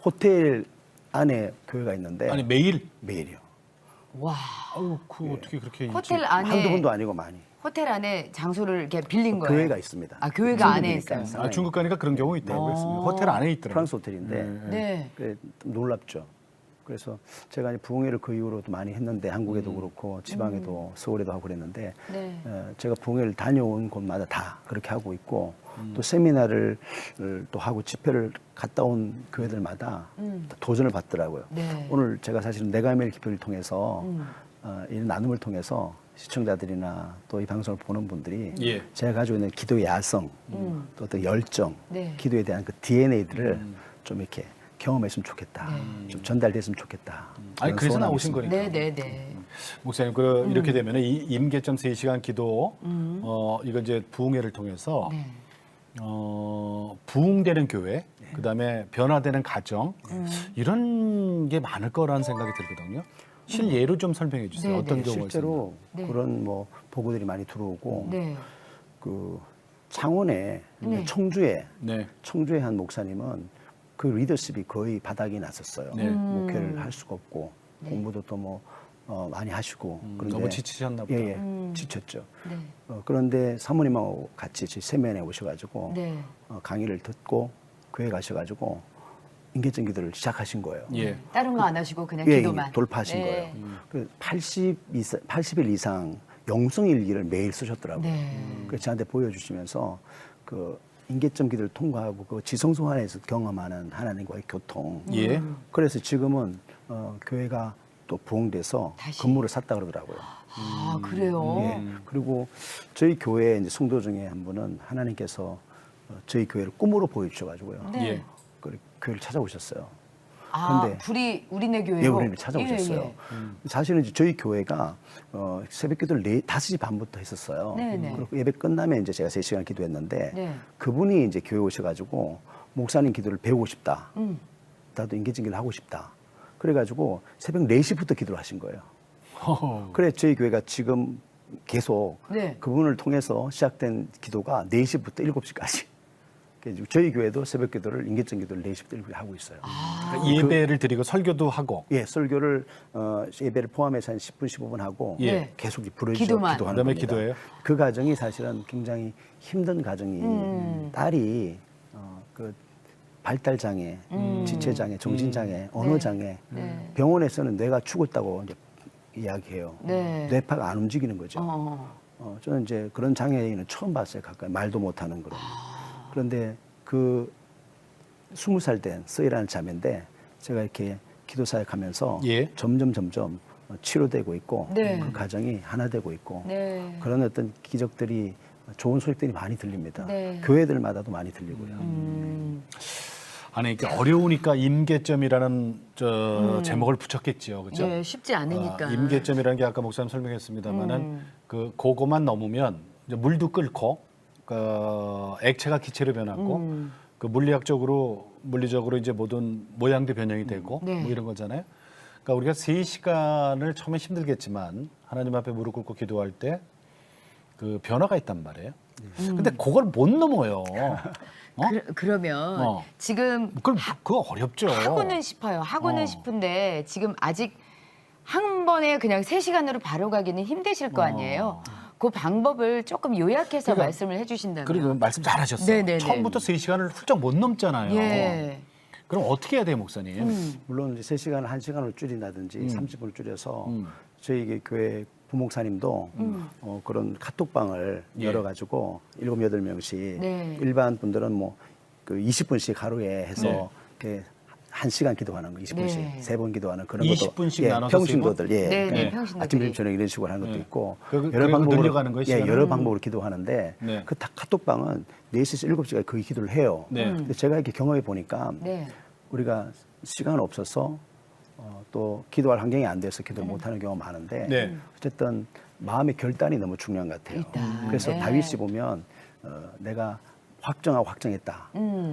호텔 안에 교회가 있는데 아니 매일? 매일이요. 와. 아우 그 어떻게 그렇게 호텔 일찍- 안에 한두 번도 아니고 많이. 호텔 안에 장소를 이렇게 빌린 거예요. 교회가 있습니다. 아, 교회가 안에 중국이니까 있어요. 상하이. 아, 중국 가니까 그런 경우 있다고 했습니다. 호텔 안에 있더라고요. 프랑스 호텔인데 네. 그래, 좀 놀랍죠. 그래서 제가 이제 부흥회를 그 이후로도 많이 했는데 한국에도 그렇고 지방에도 서울에도 하고 그랬는데 네. 제가 부흥회를 다녀온 곳마다 다 그렇게 하고 있고 또 세미나를 또 하고 집회를 갔다 온 교회들마다 다 도전을 받더라고요. 네. 오늘 제가 사실은 내가메일 기표를 통해서 이런 나눔을 통해서 시청자들이나 또 이 방송을 보는 분들이 예. 제가 가지고 있는 기도의 야성, 또 어떤 열정, 네. 기도에 대한 그 DNA들을 좀 이렇게 경험했으면 좋겠다. 좀 전달됐으면 좋겠다. 아니 그런 그래서 소원하고 나오신 있습니다. 거니까. 네, 네, 네. 목사님 이렇게 되면 이 임계점 3시간 기도 이거 이제 부흥회를 통해서 네. 부흥되는 교회, 그다음에 변화되는 가정 이런 게 많을 거라는 생각이 들거든요. 실예로 좀 설명해 주세요. 네, 어떤 네. 경우가 실제로 네. 그런 뭐 보고들이 많이 들어오고 네. 그 창원에 네. 청주에 네. 한 목사님은 그 리더십이 거의 바닥이 났었어요. 네. 목회를 할 수가 없고 공부도 또 뭐 많이 하시고 그런데 너무 지치셨나 보다. 예, 예, 지쳤죠. 네. 그런데 사모님하고 같이 저희 세면에 오셔가지고 네. 강의를 듣고 교회 가셔가지고 인계점 기도를 시작하신 거예요. 예. 다른 거 안 하시고 그냥 예, 기도만 돌파하신 네. 거예요. 그 80일 이상 영성 일기를 매일 쓰셨더라고요. 네. 그래서 저한테 보여주시면서 그 인계점 기도를 통과하고 그 지성소 안에서 경험하는 하나님과의 교통. 예. 그래서 지금은 교회가 또 부흥돼서 다시. 건물을 샀다 그러더라고요. 아, 그래요? 예. 그리고 저희 교회 이제 성도 중에 한 분은 하나님께서 저희 교회를 꿈으로 보여주셔가지고요. 네. 예. 그 교회를 찾아오셨어요. 그런데 불이 우리네 교회로? 예, 우리를 찾아오셨어요. 예, 예. 사실은 이제 저희 교회가 새벽 기도를 5시 반부터 했었어요. 네네. 그리고 예배 끝나면 이제 제가 3시간 기도했는데 네. 그분이 이제 교회 오셔가지고 목사님 기도를 배우고 싶다. 나도 인계증기를 하고 싶다. 그래가지고 새벽 4시부터 기도를 하신 거예요. 그래 저희 교회가 지금 계속 네. 그분을 통해서 시작된 기도가 4시부터 7시까지. 그래서 저희 교회도 새벽 기도를 인계증 기도를 4시부터 7시까지 하고 있어요. 그러니까 예배를 드리고 설교도 하고 예, 설교를 예배를 포함해서 한 10분, 15분 하고 예. 계속 부르짖어 기도만. 기도하는 그다음에 겁니다. 기도예요? 그 과정이 사실은 굉장히 힘든 과정이 딸이 그 발달 장애, 지체 장애, 정신 장애, 언어 장애, 네. 병원에서는 뇌가 죽었다고 이제 이야기해요. 네. 뇌파가 안 움직이는 거죠. 어. 저는 이제 그런 장애인은 처음 봤어요. 가까이 말도 못하는 그런. 그런데 그 20살 된 서이라는 자매인데 제가 이렇게 기도 사역하면서 예. 점점 치료되고 있고 네. 그 가정이 하나 되고 있고 네. 그런 어떤 기적들이 좋은 소식들이 많이 들립니다. 네. 교회들마다도 많이 들리고요. 아니 이게 어려우니까 임계점이라는 제목을 붙였겠죠, 그렇죠? 예, 쉽지 않으니까. 임계점이라는 게 아까 목사님 설명했습니다만은 그 그거만 넘으면 이제 물도 끓고 그 액체가 기체로 변하고 그 물리적으로 이제 모든 모양도 변형이 되고 네. 뭐 이런 거잖아요. 그러니까 우리가 3시간을 처음에 힘들겠지만 하나님 앞에 무릎 꿇고 기도할 때 그 변화가 있단 말이에요. 근데 그걸 못 넘어요. 어? 그러면 어. 지금 그거 어렵죠. 하고는 싶어요. 하고는 어. 싶은데 지금 아직 한 번에 그냥 3시간으로 바로 가기는 힘드실 거 아니에요. 그 방법을 조금 요약해서 그러니까 말씀을 해주신다면. 그리고 말씀 잘하셨어요. 네네네. 처음부터 3시간을 훌쩍 못 넘잖아요. 예. 그럼 어떻게 해야 돼요, 목사님? 물론 이제 3시간을 1시간을 줄인다든지 30분을 줄여서 음. 저희 교회 부목사님도 그런 카톡방을 예. 열어가지고 7, 8명씩 네. 일반 분들은 뭐 그 20분씩 하루에 해서 네. 이렇게 1시간 기도하는 거 20분씩 네. 3번 기도하는 그런 것도 20분씩 예, 나눠서 평신도들 예. 네, 네, 예. 평신도들이. 아침 점심 저녁 이런 식으로 하는 것도 네. 있고 그리고 늘려가는 거예요, 예, 시간을? 여러 방법으로 기도하는데 네. 그 카톡방은 4시에서 7시까지 거의 기도를 해요. 네. 근데 제가 이렇게 경험해 보니까 네. 우리가 시간 없어서 또 기도할 환경이 안 돼서 기도를 못하는 경우가 많은데 네. 어쨌든 마음의 결단이 너무 중요한 것 같아요. 일단, 그래서 네. 다윗이 보면 내가 확정했다.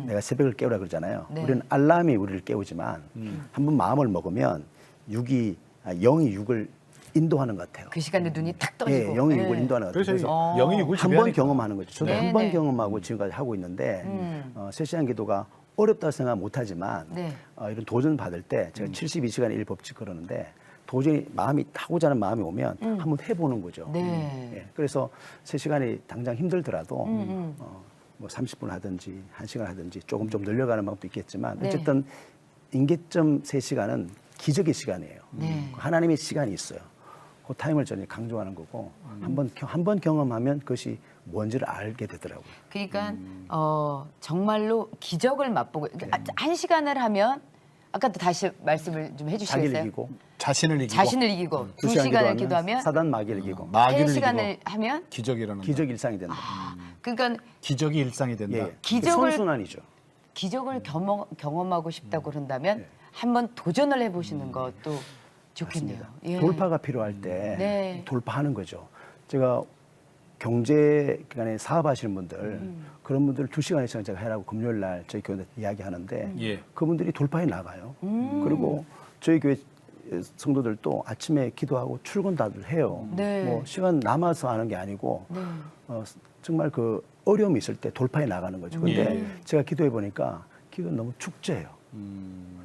내가 새벽을 깨우라 그러잖아요. 네. 우리는 알람이 우리를 깨우지만 한번 마음을 먹으면 0이 6을 인도하는 것 같아요. 그 시간에 눈이 탁 떠지고. 예, 0이 네. 6을 인도하는 것 같아요. 그래서 어. 영이 6을 한 번 경험하는 거죠. 저도 네, 한 번 네. 경험하고 지금까지 하고 있는데 3시간 기도가 어렵다고 생각 못하지만 네. 이런 도전 받을 때 제가 72시간 1법칙 그러는데 도저히 마음이 하고자 하는 마음이 오면 한번 해보는 거죠. 네. 예, 그래서 3시간이 당장 힘들더라도 뭐 30분 하든지 1시간 하든지 조금 늘려가는 방법도 있겠지만 네. 어쨌든 인계점 3시간은 기적의 시간이에요. 네. 하나님의 시간이 있어요. 그 타임을 저는 강조하는 거고 한 번 경험하면 그것이 뭔지를 알게 되더라고요. 그러니까 정말로 기적을 맛보고 1시간을 하면 아까도 다시 말씀을 좀 자기를 해주시겠어요? 이기고 자신을 이기고 자신을 이기고 2시간을 기도하면 사단 마귀를 이기고 마귀를 3시간을 이기고 하면 기적이 일어난다. 기적 일상이 된다. 그러니까 기적이 일상이 된다. 예. 기적을- 선순환이죠. 기적을 경험하고 싶다고 그런다면 한번 도전을 해보시는 것도 좋겠네요. 예. 돌파가 필요할 때 네. 돌파하는 거죠. 제가 경제 기관에 사업하시는 분들 그런 분들 2시간 이상 제가 해라고 금요일 날 저희 교회 이야기하는데 예. 그분들이 돌파해 나가요. 그리고 저희 교회 성도들도 아침에 기도하고 출근 다들 해요. 네. 뭐 시간 남아서 하는 게 아니고 네. 정말 그 어려움이 있을 때 돌파해 나가는 거죠. 근데 예. 제가 기도해 보니까 기도 너무 축제예요.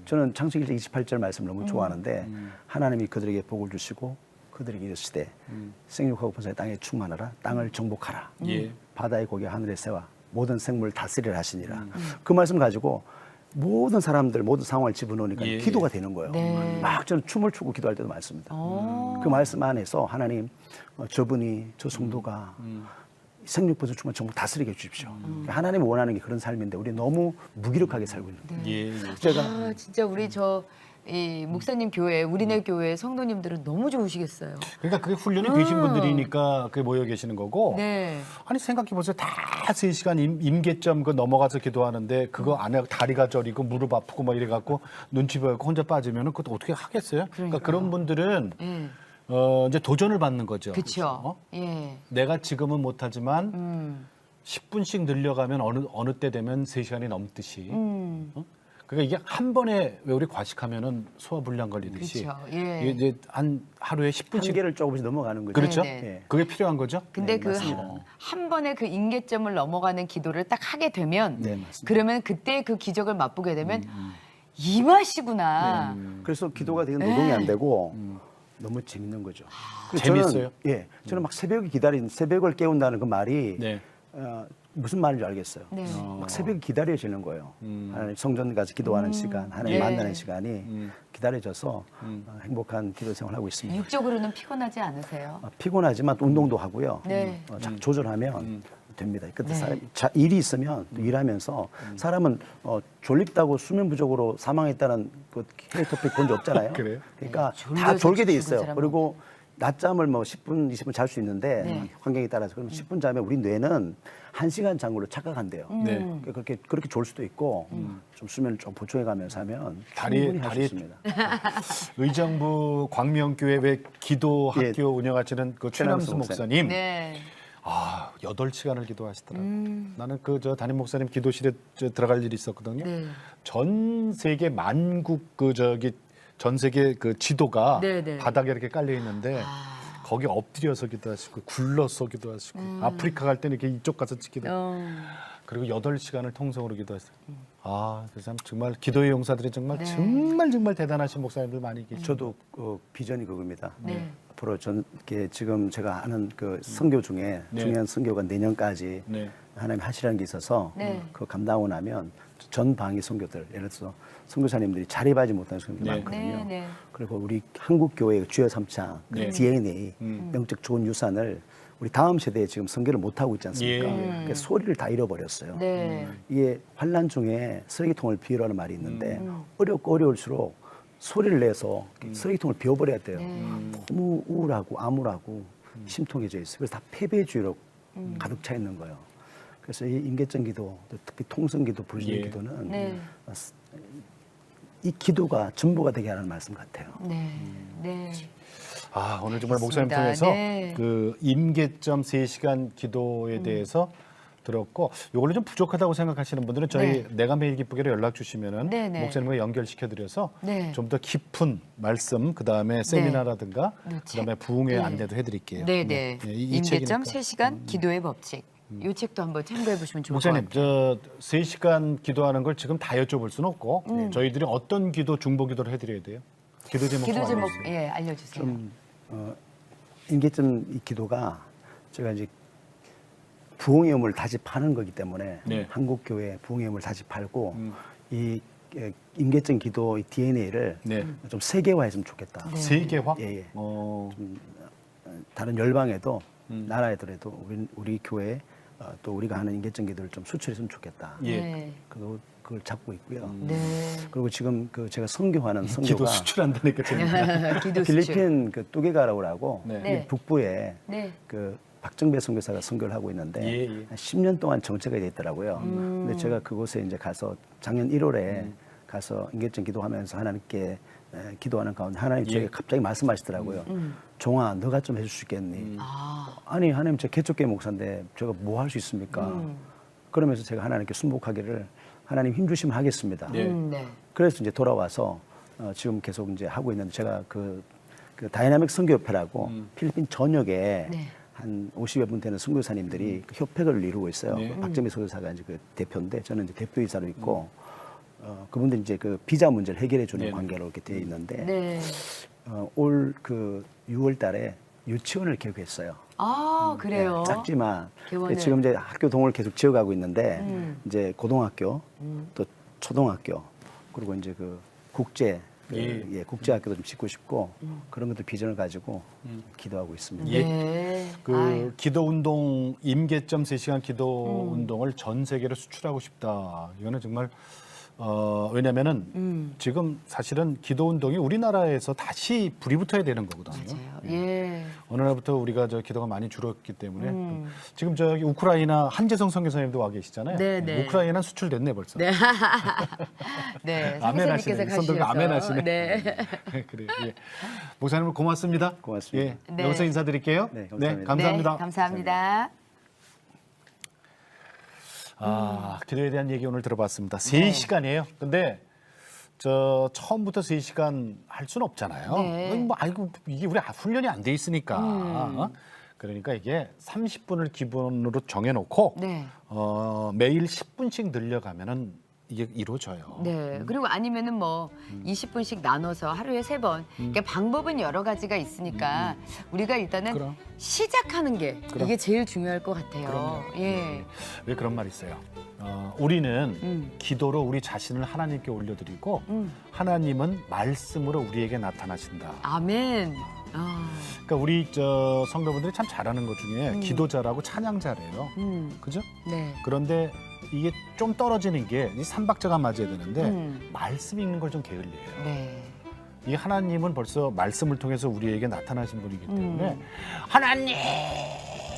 저는 창세기 28절 말씀 너무 좋아하는데 하나님이 그들에게 복을 주시고 그들에게 이르시되 생육하고 번성의 땅에 충만하라 땅을 정복하라 예. 바다의 고기 하늘의 새와 모든 생물을 다스리라 하시니라 그 말씀 가지고 모든 사람들 모든 상황을 집어넣으니까 예. 기도가 되는 거예요. 네. 막 저는 춤을 추고 기도할 때도 많습니다. 오. 그 말씀 안에서 하나님 저분이 저 성도가 생육부터 충만 정복 다스리게 해주십시오. 하나님이 원하는 게 그런 삶인데 우리 너무 무기력하게 살고 있는 거예요. 예. 예. 제가 진짜 우리 저 이 목사님 교회, 우리네 교회 성도님들은 너무 좋으시겠어요. 그러니까 그게 훈련이 되신 분들이니까 그게 모여 계시는 거고. 네. 아니 생각해 보세요. 다 3시간 임계점 그 넘어가서 기도하는데 그거 안에 다리가 저리고 무릎 아프고 막 이래 갖고 눈치 보였고 혼자 빠지면은 그것도 어떻게 하겠어요? 그러니까 그런 분들은 예. 이제 도전을 받는 거죠. 그렇죠. 예. 내가 지금은 못하지만 10분씩 늘려가면 어느 때 되면 3시간이 넘듯이. 그러니까 이게 한 번에 왜 우리 과식하면은 소화불량 걸리듯이 그렇죠. 예. 이게 이제 한 하루에 10분씩 한계를 조금씩 넘어가는 거죠. 그렇죠. 네, 네. 예. 그게 필요한 거죠. 근데 네, 그 맞습니다. 한 번에 그 임계점을 넘어가는 기도를 딱 하게 되면 네, 맞습니다. 그러면 그때 그 기적을 맛보게 되면 이 맛이구나. 그래서 기도가 되게 노동이 안 되고 너무 재밌는 거죠. 그래서 재밌어요? 저는 막 새벽을 깨운다는 그 말이 네. 무슨 말인지 알겠어요. 네. 막 새벽이 기다려지는 거예요. 하나님 성전 가서 기도하는 시간, 하나님 네. 만나는 시간이 기다려져서 행복한 기도 생활을 하고 있습니다. 육적으로는 피곤하지 않으세요? 피곤하지만 또 운동도 하고요. 네. 잘 조절하면 됩니다. 근데 네. 일이 있으면 또 일하면서 사람은 졸립다고 수면 부족으로 사망했다는 그 K 토픽 본 적 없잖아요. 그래요? 그러니까 네, 다 졸려서 졸게 돼 죽은 있어요. 사람은 그리고 낮잠을 뭐 10분, 20분 잘 수 있는데 네. 환경에 따라서 그러면 10분 자면 우리 뇌는 1시간 잔 걸로 착각한대요. 네. 그렇게 졸 수도 있고 좀 수면을 좀 보충해 가면서 하면 충분히 할 수 있습니다. 의정부 광명교회 왜 기도 학교 예. 운영하시는 그 최남수 최남수 목사님. 네. 8시간을 기도하시더라고요. 나는 그 담임 목사님 기도실에 들어갈 일이 있었거든요. 네. 전 세계 만국 전 세계 그 지도가 네, 네. 바닥에 이렇게 깔려 있는데 거기 엎드려서 기도하시고 굴러서 기도하시고 아프리카 갈 때는 이렇게 이쪽 가서 기도. 그리고 8시간을 통성으로 기도했어요. 그래서 정말 기도의 용사들이 정말 네. 정말 대단하신 목사님들 많이 계시죠. 저도 비전이 그겁니다. 네. 앞으로 지금 제가 하는 그 선교 중에 네. 중요한 선교가 내년까지 네. 하나님 하시라는 게 있어서 네. 그거 감당하고 나면 전 방위 선교들 예를 들어서 선교사님들이 자립하지 못하는 선교들 네. 많거든요. 네, 네. 그리고 우리 한국 교회의 주요 3차 그 네. DNA 영적 좋은 유산을 우리 다음 세대에 지금 선교를 못 하고 있지 않습니까? 예. 그러니까 소리를 다 잃어버렸어요. 네. 이게 환란 중에 쓰레기통을 비우라는 말이 있는데 어렵고 어려울수록 소리를 내서 쓰레기통을 비워버려야 돼요. 너무 우울하고 암울하고 심통해져 있어요. 그래서 다 패배주의로 가득 차 있는 거예요. 그래서 이 임계점 기도, 특히 통성기도, 불신의 예. 기도는 네. 이 기도가 전부가 되게 하는 말씀 같아요. 네. 네. 오늘 정말 목사님 알겠습니다. 통해서 네. 그 임계점 3시간 기도에 대해서 들었고 이걸로 좀 부족하다고 생각하시는 분들은 저희 네. 내가 매일 기쁘게로 연락 주시면은 네, 네. 목사님과 연결시켜 드려서 네. 좀 더 깊은 말씀 그다음에 세미나라든가 네, 그다음에 부흥회 네. 안내도 해드릴게요. 네, 네. 이 임계점 책이니까. 3시간 기도의 법칙. 이 책도 한번 참고해 보시면 좋을 것 목사님, 같아요. 3시간 기도하는 걸 지금 다 여쭤볼 수는 없고 저희들이 어떤 기도, 중보 기도를 해드려야 돼요? 기도 제목 기도 제목 알려주세요. 알려주세요. 임계점 이 기도가 제가 이제 부흥의 의무를 다집하는 거기 때문에 네. 한국 교회 부흥의 의무를 다집하고 이 임계점 기도 이 DNA를 네. 좀 세계화했으면 좋겠다. 네. 세계화? 예, 예. 어, 다른 열방에도 나라에더라도 우리 교회 또 우리가 하는 임계점 기도를 좀 수출했으면 좋겠다. 예. 네. 그걸 잡고 있고요. 네. 그리고 지금 제가 선교하는 기도 선교가 수출한다니까 재밌다. 기도 수출. 필리핀 북부가라고 네. 네. 북부에 네. 그 박정배 선교사가 선교를 하고 있는데 예, 예. 한 10년 동안 정체가 돼 있더라고요. 근데 제가 그곳에 이제 가서 작년 1월에 가서 임계점 기도하면서 하나님께 기도하는 가운데 하나님 제게 갑자기 말씀하시더라고요. 종아, 너가 좀 해줄 수 있겠니? 아니 하나님 저 개척교회 목사인데 제가 뭐 할 수 있습니까? 그러면서 제가 하나님께 순복하기를 하나님 힘 주시면 하겠습니다. 네. 네. 그래서 이제 돌아와서 지금 계속 이제 하고 있는데 제가 그 다이나믹 선교협회라고 필리핀 전역에 네. 한 50여 분 되는 선교사님들이 그 협회를 이루고 있어요. 네. 박정희 선교사가 이제 그 대표인데 저는 이제 대표이사로 있고 그분들 이제 그 비자 문제를 해결해 주는 네. 관계로 이렇게 되어 있는데 네. 올 그 6월달에 유치원을 개교했어요. 그래요. 작지만 개원을. 지금 이제 학교 동을 계속 지어가고 있는데 이제 고등학교 또 초등학교 그리고 이제 그 국제 국제학교도 좀 짓고 싶고 그런 것들 비전을 가지고 기도하고 있습니다. 예. 네. 그 아유. 기도 운동 임계점 3시간 기도 운동을 전 세계로 수출하고 싶다. 이거는 정말 왜냐면은 지금 사실은 기도 운동이 우리나라에서 다시 불이 붙어야 되는 거거든요. 맞아요. 예. 어느 날부터 우리가 저 기도가 많이 줄었기 때문에 지금 저기 우크라이나 한재성 선교사님도 와 계시잖아요. 네, 네. 우크라이나 수출됐네 벌써. 네. 네. 아멘 선교사님께서 하시네. 가셔서. 선도가 아멘 하시네. 네. 그래. 예. 목사님 고맙습니다. 고맙습니다. 예. 네. 여기서 인사드릴게요. 네, 감사합니다. 감사합니다. 네, 감사합니다. 기도에 대한 얘기 오늘 들어봤습니다. 네. 3시간이에요. 근데 저 처음부터 3시간 할 수는 없잖아요. 네. 뭐 아이고 이게 우리 훈련이 안 돼 있으니까. 그러니까 이게 30분을 기본으로 정해놓고 네. 매일 10분씩 늘려가면은 이게 이루어져요. 네. 그리고 아니면은 뭐 20분씩 나눠서 하루에 3번. 그러니까 방법은 여러 가지가 있으니까 우리가 일단은 그럼. 시작하는 게 그럼. 이게 제일 중요할 것 같아요. 그럼요. 예. 왜 그런 말이 있어요? 우리는 기도로 우리 자신을 하나님께 올려드리고 하나님은 말씀으로 우리에게 나타나신다. 아멘. 아. 그러니까 우리 저 성도분들이 참 잘하는 것 중에 기도 잘하고 찬양 잘해요. 그죠? 네. 그런데 이게 좀 떨어지는 게 이 삼박자가 맞아야 되는데 말씀 읽는 걸 좀 게을리해요. 네. 이 하나님은 벌써 말씀을 통해서 우리에게 나타나신 분이기 때문에 하나님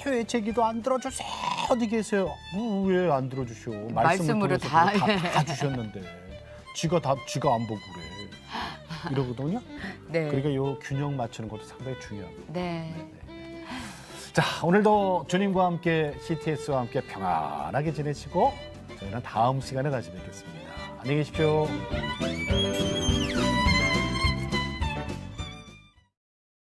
왜 제 기도 안 들어주세요? 어디 계세요? 왜 안 들어주셔? 말씀으로 통해서 다. 다 주셨는데 지가 안 보고 그래. 이러거든요. 네. 그러니까 요 균형 맞추는 것도 상당히 중요합니다. 네. 자, 오늘도 주님과 함께 CTS와 함께 평안하게 지내시고 저희는 다음 시간에 다시 뵙겠습니다. 안녕히 계십시오.